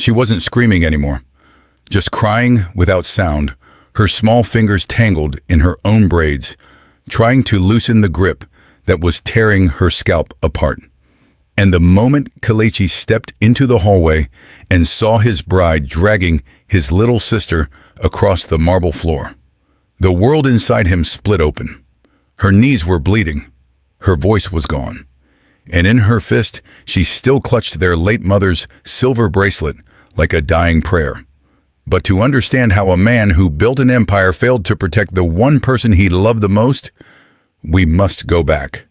She wasn't screaming anymore, just crying without sound, her small fingers tangled in her own braids, trying to loosen the grip that was tearing her scalp apart. And the moment Kelechi stepped into the hallway and saw his bride dragging his little sister across the marble floor, the world inside him split open. Her knees were bleeding, her voice was gone, and in her fist she still clutched their late mother's silver bracelet like a dying prayer. But to understand how a man who built an empire failed to protect the one person he loved the most, we must go back.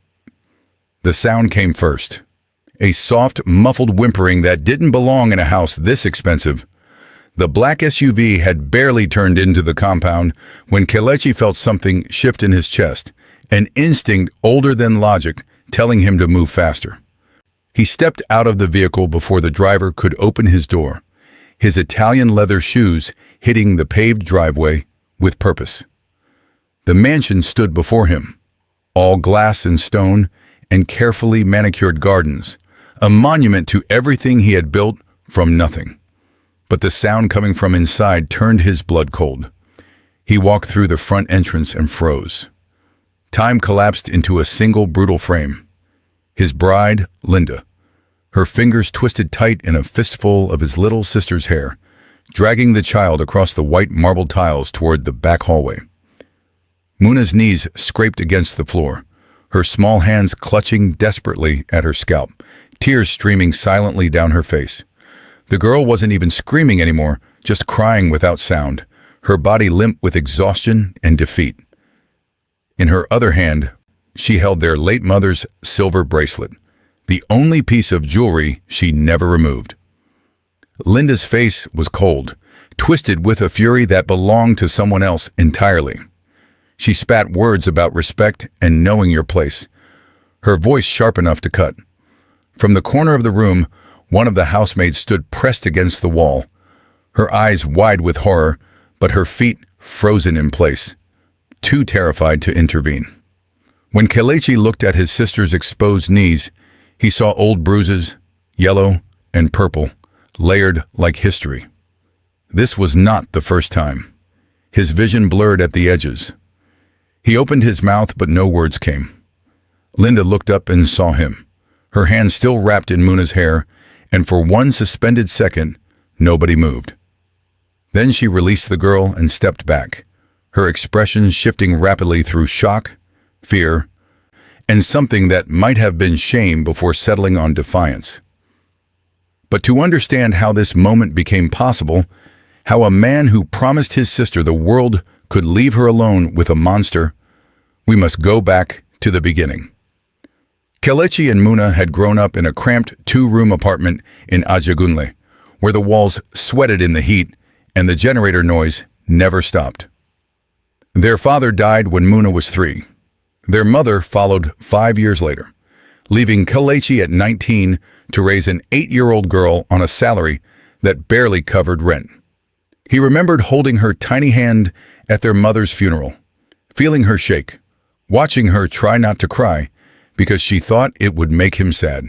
The sound came first. A soft, muffled whimpering that didn't belong in a house this expensive. The black SUV had barely turned into the compound when Kelechi felt something shift in his chest, an instinct older than logic telling him to move faster. He stepped out of the vehicle before the driver could open his door, his Italian leather shoes hitting the paved driveway with purpose. The mansion stood before him, all glass and stone and carefully manicured gardens, a monument to everything he had built from nothing. But the sound coming from inside turned his blood cold. He walked through the front entrance and froze. Time collapsed into a single brutal frame. His bride, Linda, her fingers twisted tight in a fistful of his little sister's hair, dragging the child across the white marble tiles toward the back hallway. Muna's knees scraped against the floor, her small hands clutching desperately at her scalp, tears streaming silently down her face. The girl wasn't even screaming anymore, just crying without sound, her body limp with exhaustion and defeat. In her other hand, she held their late mother's silver bracelet, the only piece of jewelry she never removed. Linda's face was cold, twisted with a fury that belonged to someone else entirely. She spat words about respect and knowing your place, her voice sharp enough to cut. From the corner of the room, one of the housemaids stood pressed against the wall, her eyes wide with horror, but her feet frozen in place, too terrified to intervene. When Kelechi looked at his sister's exposed knees, he saw old bruises, yellow and purple, layered like history. This was not the first time. His vision blurred at the edges. He opened his mouth, but no words came. Linda looked up and saw him, her hand still wrapped in Muna's hair, and for one suspended second, nobody moved. Then she released the girl and stepped back, her expression shifting rapidly through shock, fear, and something that might have been shame before settling on defiance. But to understand how this moment became possible, how a man who promised his sister the world could leave her alone with a monster, we must go back to the beginning. Kelechi and Muna had grown up in a cramped two-room apartment in Ajagunle, where the walls sweated in the heat and the generator noise never stopped. Their father died when Muna was 3. Their mother followed 5 years later, leaving Kelechi at 19 to raise an 8-year-old girl on a salary that barely covered rent. He remembered holding her tiny hand at their mother's funeral, feeling her shake, watching her try not to cry because she thought it would make him sad.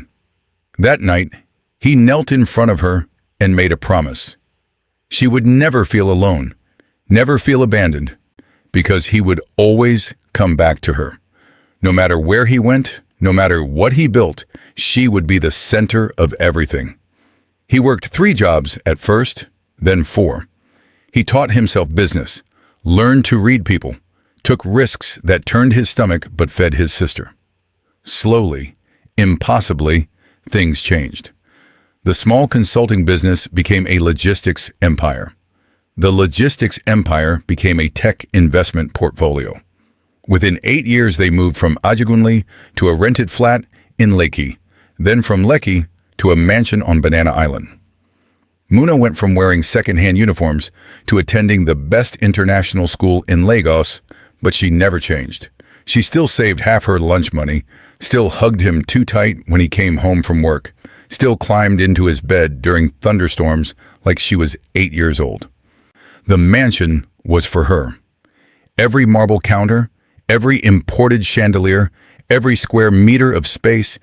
That night, he knelt in front of her and made a promise. She would never feel alone, never feel abandoned, because he would always come back to her. No matter where he went, no matter what he built, she would be the center of everything. He worked 3 jobs at first, then 4. He taught himself business, learned to read people, took risks that turned his stomach but fed his sister. Slowly, impossibly, things changed. The small consulting business became a logistics empire. The logistics empire became a tech investment portfolio. Within 8 years, they moved from Ajagunle to a rented flat in Lekki, then from Lekki to a mansion on Banana Island. Muna went from wearing second-hand uniforms to attending the best international school in Lagos, but she never changed. She still saved half her lunch money, still hugged him too tight when he came home from work, still climbed into his bed during thunderstorms like she was 8 years old. The mansion was for her. Every marble counter, every imported chandelier, every square meter of space,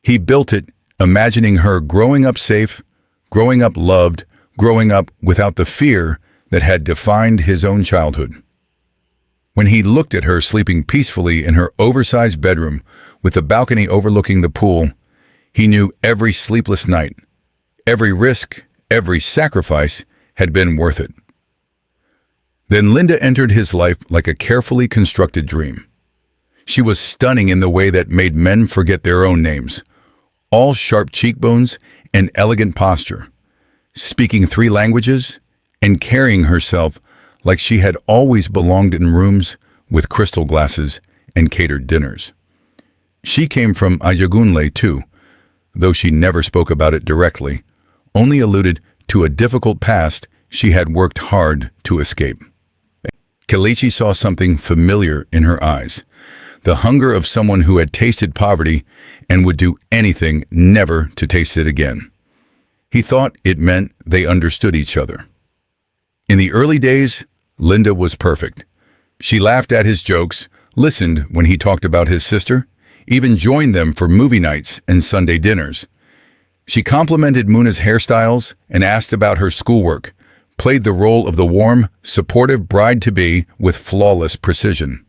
he built it, imagining her growing up safe, growing up loved, growing up without the fear that had defined his own childhood. When he looked at her sleeping peacefully in her oversized bedroom with the balcony overlooking the pool, he knew every sleepless night, every risk, every sacrifice had been worth it. Then Linda entered his life like a carefully constructed dream. She was stunning in the way that made men forget their own names, all sharp cheekbones and elegant posture, speaking 3 languages and carrying herself like she had always belonged in rooms with crystal glasses and catered dinners. She came from Ayagunle too, though she never spoke about it directly, only alluded to a difficult past she had worked hard to escape. Kelechi saw something familiar in her eyes, the hunger of someone who had tasted poverty and would do anything never to taste it again. He thought it meant they understood each other. In the early days, Linda was perfect. She laughed at his jokes, listened when he talked about his sister, even joined them for movie nights and Sunday dinners. She complimented Muna's hairstyles and asked about her schoolwork, played the role of the warm, supportive bride-to-be with flawless precision.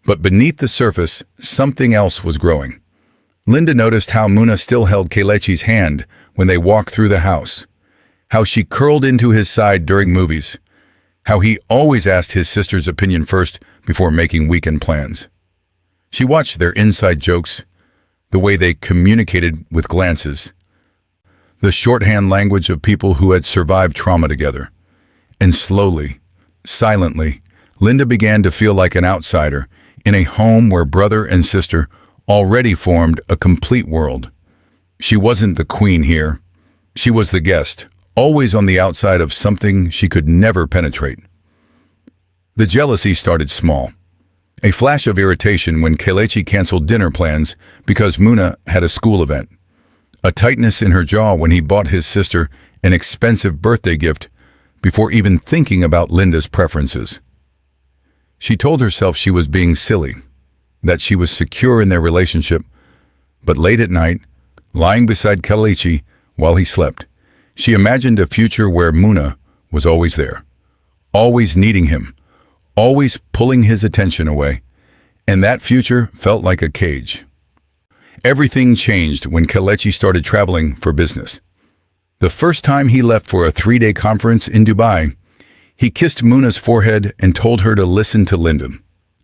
But beneath the surface, something else was growing. Linda noticed how Muna still held Kelechi's hand when they walked through the house, how she curled into his side during movies, how he always asked his sister's opinion first before making weekend plans. She watched their inside jokes, the way they communicated with glances, the shorthand language of people who had survived trauma together. And slowly, silently, Linda began to feel like an outsider in a home where brother and sister already formed a complete world. She wasn't the queen here. She was the guest, always on the outside of something she could never penetrate. The jealousy started small. A flash of irritation when Kelechi canceled dinner plans because Muna had a school event. A tightness in her jaw when he bought his sister an expensive birthday gift before even thinking about Linda's preferences. She told herself she was being silly, that she was secure in their relationship, but late at night, lying beside Kelechi while he slept, she imagined a future where Muna was always there, always needing him, always pulling his attention away, and that future felt like a cage. Everything changed when Kelechi started traveling for business. The first time he left for a 3-day conference in Dubai, he kissed Muna's forehead and told her to listen to Linda,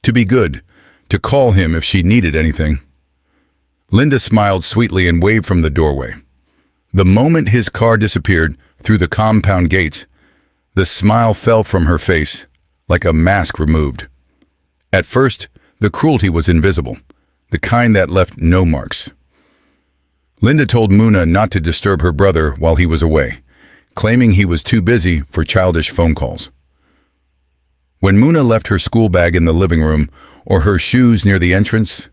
to be good, to call him if she needed anything. Linda smiled sweetly and waved from the doorway. The moment his car disappeared through the compound gates, the smile fell from her face like a mask removed. At first, the cruelty was invisible, the kind that left no marks. Linda told Muna not to disturb her brother while he was away, claiming he was too busy for childish phone calls. When Muna left her school bag in the living room or her shoes near the entrance,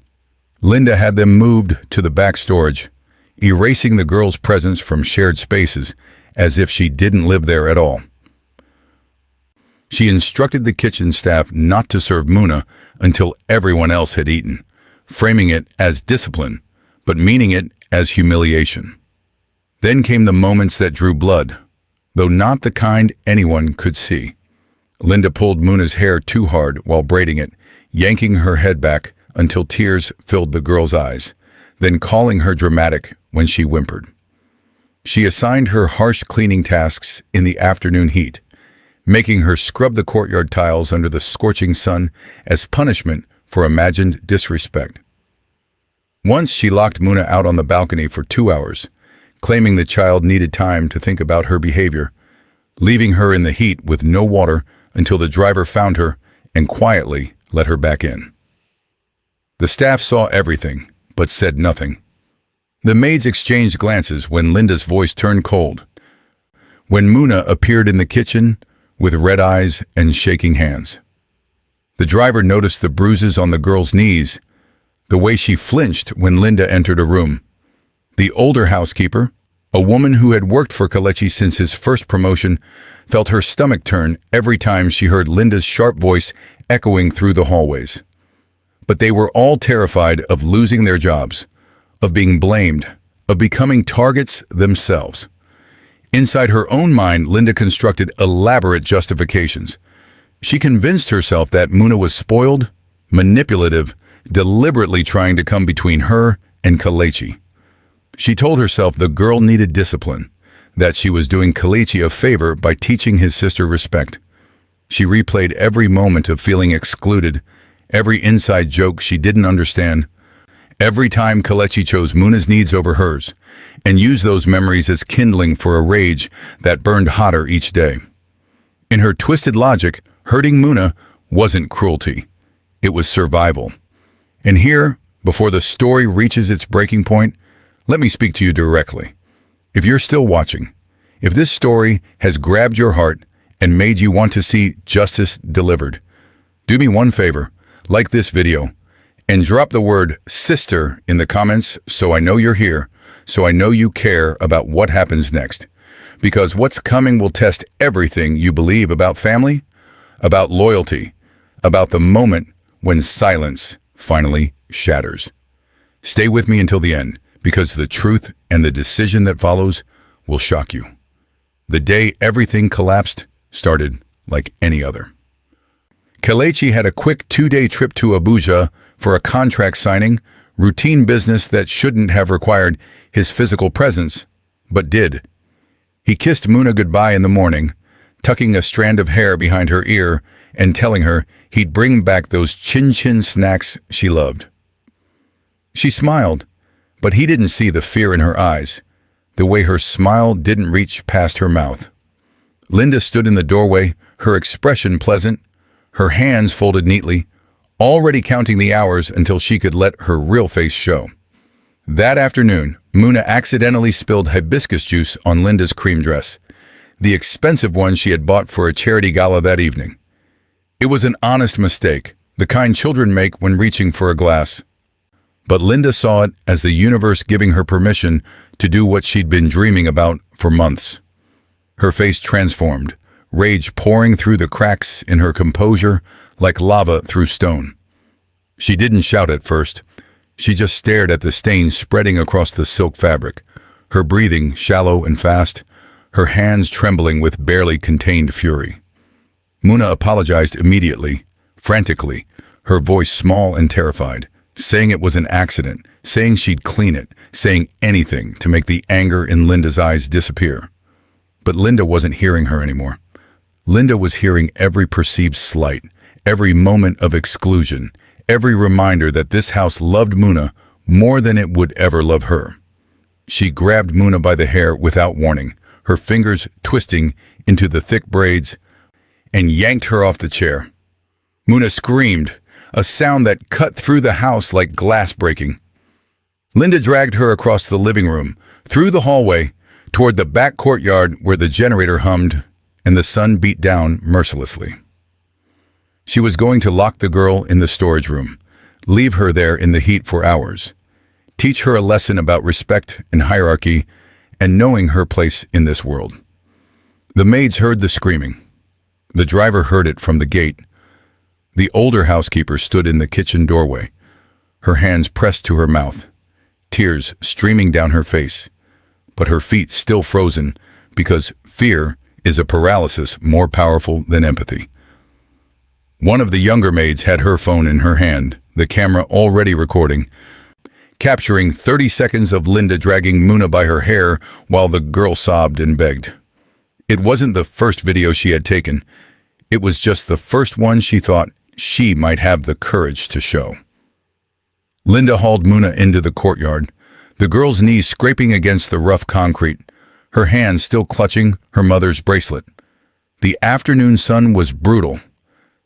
Linda had them moved to the back storage, erasing the girl's presence from shared spaces as if she didn't live there at all. She instructed the kitchen staff not to serve Muna until everyone else had eaten, framing it as discipline, but meaning it as humiliation. Then came the moments that drew blood, though not the kind anyone could see. Linda pulled Muna's hair too hard while braiding it, yanking her head back until tears filled the girl's eyes, then calling her dramatic when she whimpered. She assigned her harsh cleaning tasks in the afternoon heat, making her scrub the courtyard tiles under the scorching sun as punishment for imagined disrespect. Once she locked Muna out on the balcony for 2 hours, claiming the child needed time to think about her behavior, leaving her in the heat with no water until the driver found her and quietly let her back in. The staff saw everything, but said nothing. The maids exchanged glances when Linda's voice turned cold. When Muna appeared in the kitchen with red eyes and shaking hands. The driver noticed the bruises on the girl's knees, the way she flinched when Linda entered a room. The older housekeeper, a woman who had worked for Kelechi since his first promotion, felt her stomach turn every time she heard Linda's sharp voice echoing through the hallways. But they were all terrified of losing their jobs, of being blamed, of becoming targets themselves. Inside her own mind, Linda constructed elaborate justifications. She convinced herself that Muna was spoiled, manipulative, deliberately trying to come between her and Kelechi. She told herself the girl needed discipline, that she was doing Kelechi a favor by teaching his sister respect. She replayed every moment of feeling excluded, every inside joke she didn't understand, every time Kelechi chose Muna's needs over hers, and used those memories as kindling for a rage that burned hotter each day. In her twisted logic, hurting Muna wasn't cruelty. It was survival. And here, before the story reaches its breaking point, let me speak to you directly. If you're still watching, if this story has grabbed your heart and made you want to see justice delivered, do me one favor, like this video, and drop the word sister in the comments so I know you're here, so I know you care about what happens next. Because what's coming will test everything you believe about family, about loyalty, about the moment when silence finally shatters. Stay with me until the end, because the truth and the decision that follows will shock you. The day everything collapsed started like any other. Kelechi had a quick 2-day trip to Abuja for a contract signing, routine business that shouldn't have required his physical presence, but did. He kissed Muna goodbye in the morning, tucking a strand of hair behind her ear and telling her he'd bring back those chin-chin snacks she loved. She smiled, but he didn't see the fear in her eyes, the way her smile didn't reach past her mouth. Linda stood in the doorway, her expression pleasant, her hands folded neatly, already counting the hours until she could let her real face show. That afternoon, Muna accidentally spilled hibiscus juice on Linda's cream dress, the expensive one she had bought for a charity gala that evening. It was an honest mistake, the kind children make when reaching for a glass. But Linda saw it as the universe giving her permission to do what she'd been dreaming about for months. Her face transformed, rage pouring through the cracks in her composure like lava through stone. She didn't shout at first. She just stared at the stains spreading across the silk fabric, her breathing shallow and fast, her hands trembling with barely contained fury. Muna apologized immediately, frantically, her voice small and terrified, saying it was an accident, saying she'd clean it, saying anything to make the anger in Linda's eyes disappear. But Linda wasn't hearing her anymore. Linda was hearing every perceived slight, every moment of exclusion, every reminder that this house loved Muna more than it would ever love her. She grabbed Muna by the hair without warning, her fingers twisting into the thick braids, and yanked her off the chair. Muna screamed, a sound that cut through the house like glass breaking. Linda dragged her across the living room, through the hallway, toward the back courtyard where the generator hummed and the sun beat down mercilessly. She was going to lock the girl in the storage room, leave her there in the heat for hours, teach her a lesson about respect and hierarchy and knowing her place in this world. The maids heard the screaming. The driver heard it from the gate. The older housekeeper stood in the kitchen doorway, her hands pressed to her mouth, tears streaming down her face, but her feet still frozen because fear is a paralysis more powerful than empathy. One of the younger maids had her phone in her hand, the camera already recording, capturing 30 seconds of Linda dragging Muna by her hair while the girl sobbed and begged. It wasn't the first video she had taken. It was just the first one she thought she might have the courage to show. Linda hauled Muna into the courtyard, the girl's knees scraping against the rough concrete, her hands still clutching her mother's bracelet. The afternoon sun was brutal,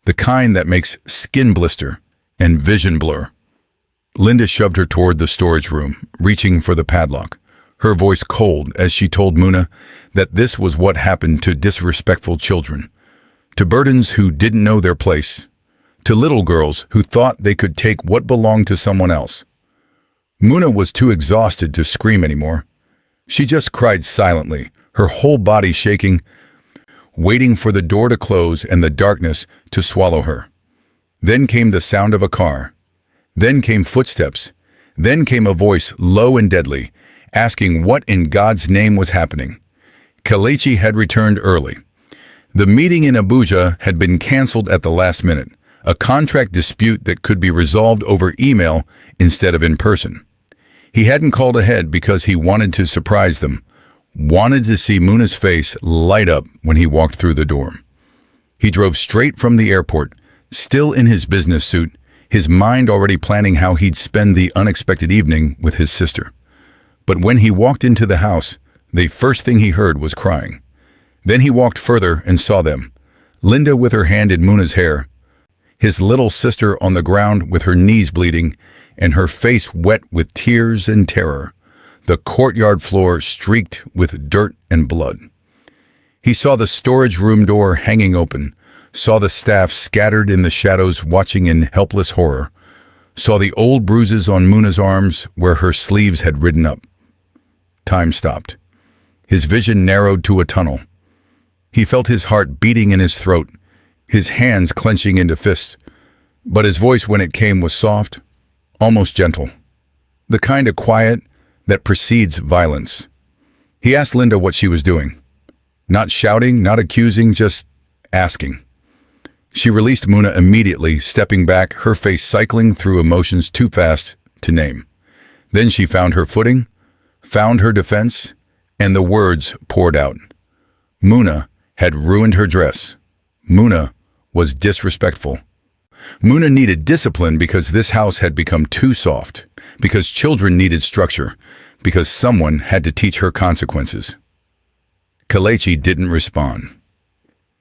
the kind that makes skin blister and vision blur. Linda shoved her toward the storage room, reaching for the padlock, her voice cold as she told Muna that this was what happened to disrespectful children, to burdens who didn't know their place, to little girls who thought they could take what belonged to someone else. Muna was too exhausted to scream anymore. She just cried silently, her whole body shaking, waiting for the door to close and the darkness to swallow her. Then came the sound of a car. Then came footsteps. Then came a voice low and deadly, asking what in God's name was happening. Kelechi had returned early. The meeting in Abuja had been cancelled at the last minute, a contract dispute that could be resolved over email instead of in person. He hadn't called ahead because he wanted to surprise them, wanted to see Muna's face light up when he walked through the door. He drove straight from the airport, still in his business suit, his mind already planning how he'd spend the unexpected evening with his sister. But when he walked into the house, the first thing he heard was crying. Then he walked further and saw them. Linda with her hand in Muna's hair, his little sister on the ground with her knees bleeding and her face wet with tears and terror, the courtyard floor streaked with dirt and blood. He saw the storage room door hanging open, saw the staff scattered in the shadows watching in helpless horror, saw the old bruises on Muna's arms where her sleeves had ridden up. Time stopped. His vision narrowed to a tunnel. He felt his heart beating in his throat, his hands clenching into fists, but his voice when it came was soft, almost gentle, the kind of quiet that precedes violence. He asked Linda what she was doing. Not shouting, not accusing, just asking. She released Muna immediately, stepping back, her face cycling through emotions too fast to name. Then she found her footing, found her defense, and the words poured out. Muna had ruined her dress. Muna was disrespectful. Muna needed discipline because this house had become too soft, because children needed structure, because someone had to teach her consequences. Kelechi didn't respond.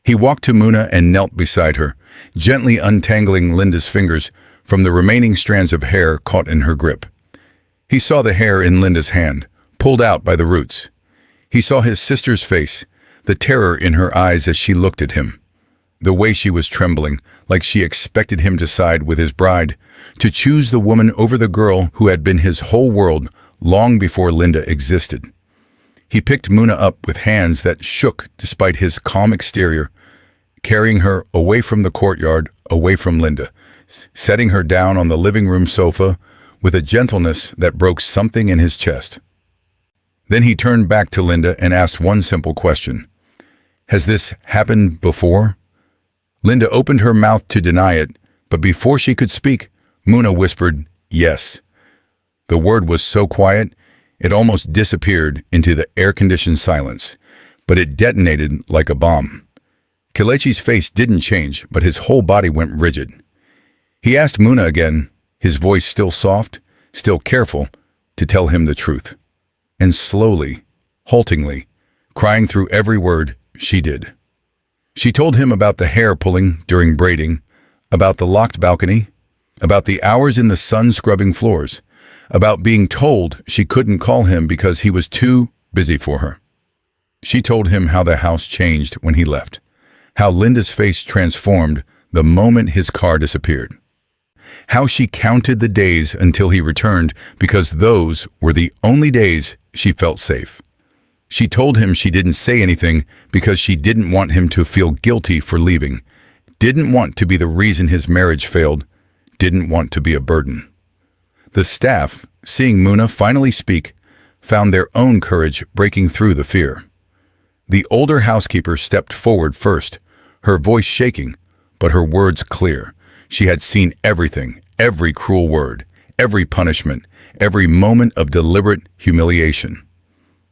He walked to Muna and knelt beside her, gently untangling Linda's fingers from the remaining strands of hair caught in her grip. He saw the hair in Linda's hand, pulled out by the roots. He saw his sister's face, the terror in her eyes as she looked at him. The way she was trembling, like she expected him to side with his bride, to choose the woman over the girl who had been his whole world long before Linda existed. He picked Muna up with hands that shook despite his calm exterior, carrying her away from the courtyard, away from Linda, setting her down on the living room sofa with a gentleness that broke something in his chest. Then he turned back to Linda and asked one simple question. Has this happened before? Linda opened her mouth to deny it, but before she could speak, Muna whispered, yes. The word was so quiet, it almost disappeared into the air-conditioned silence, but it detonated like a bomb. Kelechi's face didn't change, but his whole body went rigid. He asked Muna again, his voice still soft, still careful, to tell him the truth. And slowly, haltingly, crying through every word, she did. She told him about the hair pulling during braiding, about the locked balcony, about the hours in the sun scrubbing floors, about being told she couldn't call him because he was too busy for her. She told him how the house changed when he left, how Linda's face transformed the moment his car disappeared, how she counted the days until he returned because those were the only days she felt safe. She told him she didn't say anything because she didn't want him to feel guilty for leaving, didn't want to be the reason his marriage failed, didn't want to be a burden. The staff, seeing Muna finally speak, found their own courage breaking through the fear. The older housekeeper stepped forward first, her voice shaking, but her words clear. She had seen everything, every cruel word, every punishment, every moment of deliberate humiliation.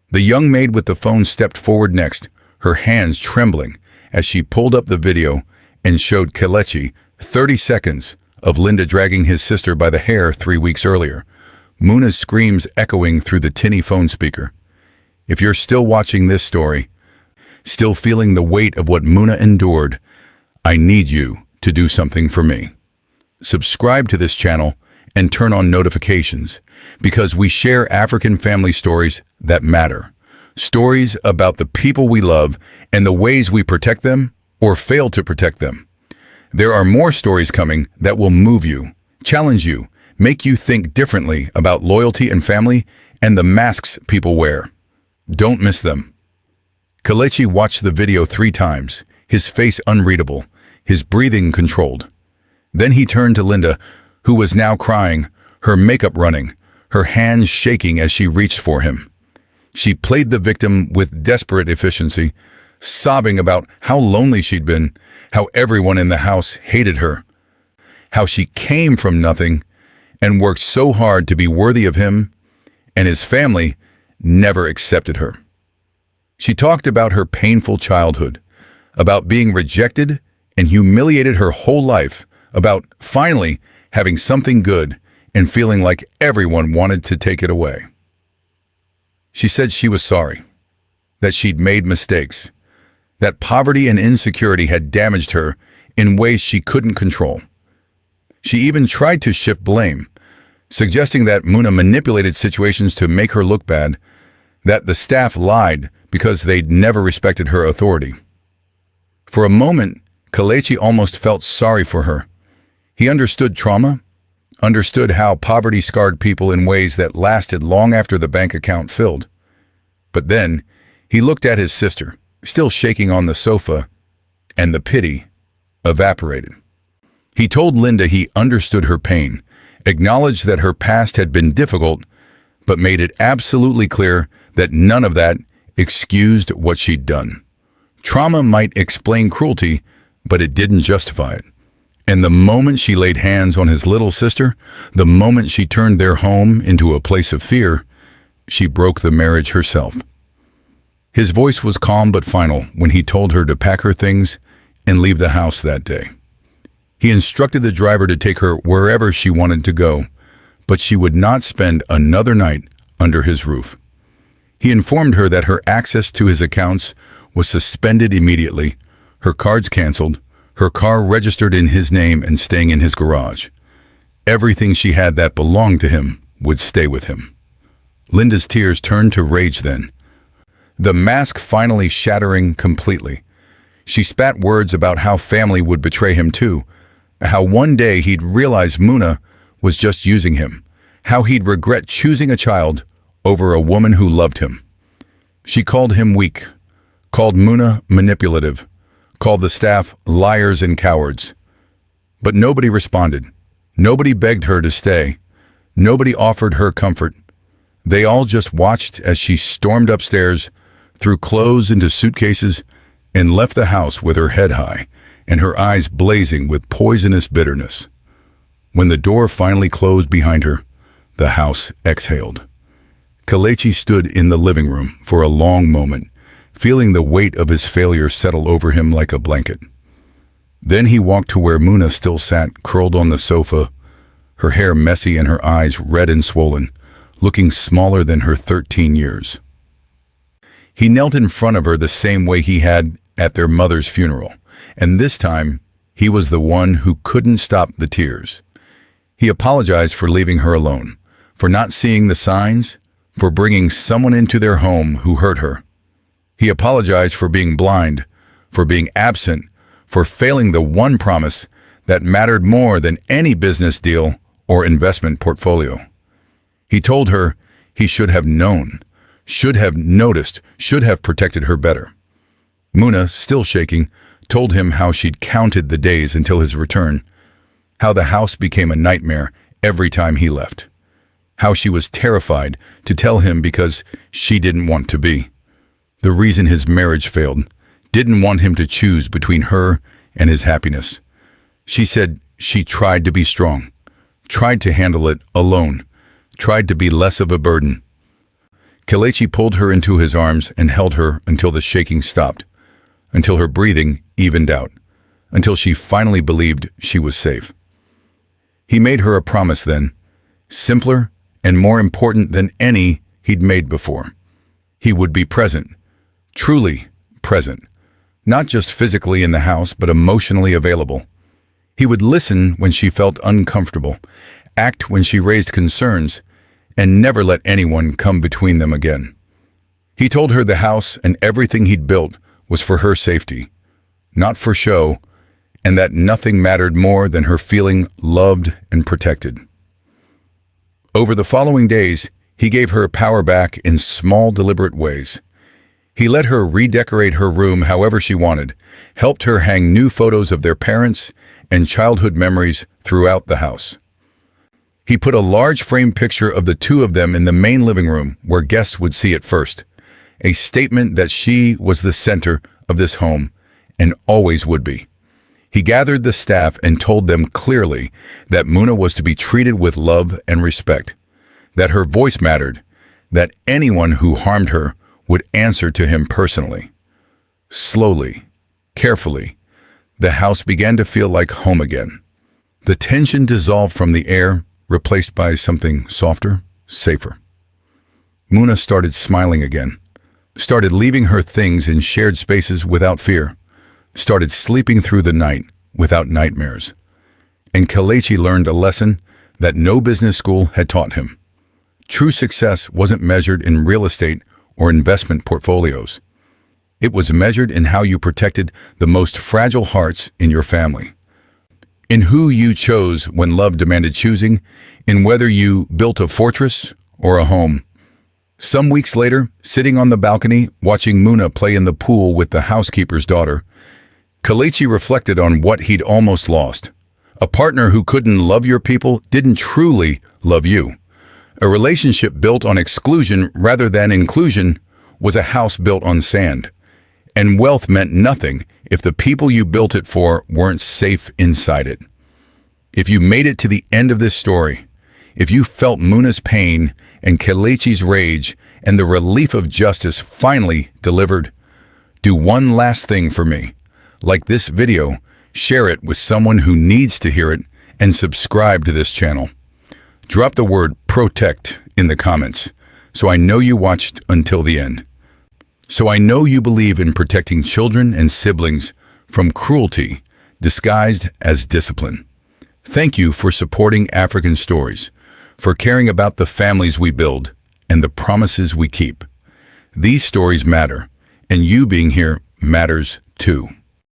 The young maid with the phone stepped forward next, her hands trembling as she pulled up the video and showed Kelechi 30 seconds of Linda dragging his sister by the hair 3 weeks earlier, Muna's screams echoing through the tinny phone speaker. If you're still watching this story, still feeling the weight of what Muna endured, I need you to do something for me. Subscribe to this channel and turn on notifications because we share African family stories that matter. Stories about the people we love and the ways we protect them or fail to protect them. There are more stories coming that will move you, challenge you, make you think differently about loyalty and family and the masks people wear. Don't miss them. Kelechi watched the video 3 times, his face unreadable, his breathing controlled. Then he turned to Linda, who was now crying, her makeup running, her hands shaking as she reached for him. She played the victim with desperate efficiency, sobbing about how lonely she'd been, how everyone in the house hated her, how she came from nothing and worked so hard to be worthy of him, and his family never accepted her. She talked about her painful childhood, about being rejected and humiliated her whole life, about finally having something good and feeling like everyone wanted to take it away. She said she was sorry, that she'd made mistakes, that poverty and insecurity had damaged her in ways she couldn't control. She even tried to shift blame, suggesting that Muna manipulated situations to make her look bad, that the staff lied because they'd never respected her authority. For a moment, Kelechi almost felt sorry for her. He understood trauma, understood how poverty scarred people in ways that lasted long after the bank account filled. But then, he looked at his sister, still shaking on the sofa, and the pity evaporated. He told Linda he understood her pain, acknowledged that her past had been difficult, but made it absolutely clear that none of that excused what she'd done. Trauma might explain cruelty, but it didn't justify it. And the moment she laid hands on his little sister, the moment she turned their home into a place of fear, she broke the marriage herself. His voice was calm but final when he told her to pack her things and leave the house that day. He instructed the driver to take her wherever she wanted to go, but she would not spend another night under his roof. He informed her that her access to his accounts was suspended immediately, her cards canceled, her car registered in his name and staying in his garage. Everything she had that belonged to him would stay with him. Linda's tears turned to rage then, the mask finally shattering completely. She spat words about how family would betray him too, how one day he'd realize Muna was just using him, how he'd regret choosing a child over a woman who loved him. She called him weak, called Muna manipulative, called the staff liars and cowards. But nobody responded. Nobody begged her to stay. Nobody offered her comfort. They all just watched as she stormed upstairs, threw clothes into suitcases, and left the house with her head high and her eyes blazing with poisonous bitterness. When the door finally closed behind her, the house exhaled. Kelechi stood in the living room for a long moment, feeling the weight of his failure settle over him like a blanket. Then he walked to where Muna still sat, curled on the sofa, her hair messy and her eyes red and swollen, looking smaller than her 13 years. He knelt in front of her the same way he had at their mother's funeral, and this time he was the one who couldn't stop the tears. He apologized for leaving her alone, for not seeing the signs, for bringing someone into their home who hurt her. He apologized for being blind, for being absent, for failing the one promise that mattered more than any business deal or investment portfolio. He told her he should have known, should have noticed, should have protected her better. Muna, still shaking, told him how she'd counted the days until his return, how the house became a nightmare every time he left, how she was terrified to tell him because she didn't want to be. The reason his marriage failed, didn't want him to choose between her and his happiness. She said she tried to be strong, tried to handle it alone, tried to be less of a burden. Kelechi pulled her into his arms and held her until the shaking stopped, until her breathing evened out, until she finally believed she was safe. He made her a promise then, simpler and more important than any he'd made before. He would be present, truly present, not just physically in the house, but emotionally available. He would listen when she felt uncomfortable, act when she raised concerns, and never let anyone come between them again. He told her the house and everything he'd built was for her safety, not for show, and that nothing mattered more than her feeling loved and protected. Over the following days, he gave her power back in small, deliberate ways. He let her redecorate her room however she wanted, helped her hang new photos of their parents and childhood memories throughout the house. He put a large framed picture of the two of them in the main living room where guests would see it first, a statement that she was the center of this home and always would be. He gathered the staff and told them clearly that Muna was to be treated with love and respect, that her voice mattered, that anyone who harmed her would answer to him personally. Slowly, carefully, the house began to feel like home again. The tension dissolved from the air, replaced by something softer, safer. Muna started smiling again, started leaving her things in shared spaces without fear, started sleeping through the night without nightmares. And Kelechi learned a lesson that no business school had taught him. True success wasn't measured in real estate or investment portfolios. It was measured in how you protected the most fragile hearts in your family, in who you chose when love demanded choosing, in whether you built a fortress or a home. Some weeks later, sitting on the balcony watching Muna play in the pool with the housekeeper's daughter, Kelechi reflected on what he'd almost lost. A partner who couldn't love your people didn't truly love you. A relationship built on exclusion rather than inclusion was a house built on sand. And wealth meant nothing if the people you built it for weren't safe inside it. If you made it to the end of this story, if you felt Muna's pain and Kelechi's rage and the relief of justice finally delivered, do one last thing for me. Like this video, share it with someone who needs to hear it, and subscribe to this channel. Drop the word protect in the comments so I know you watched until the end. So I know you believe in protecting children and siblings from cruelty disguised as discipline. Thank you for supporting African stories, for caring about the families we build and the promises we keep. These stories matter, and you being here matters too.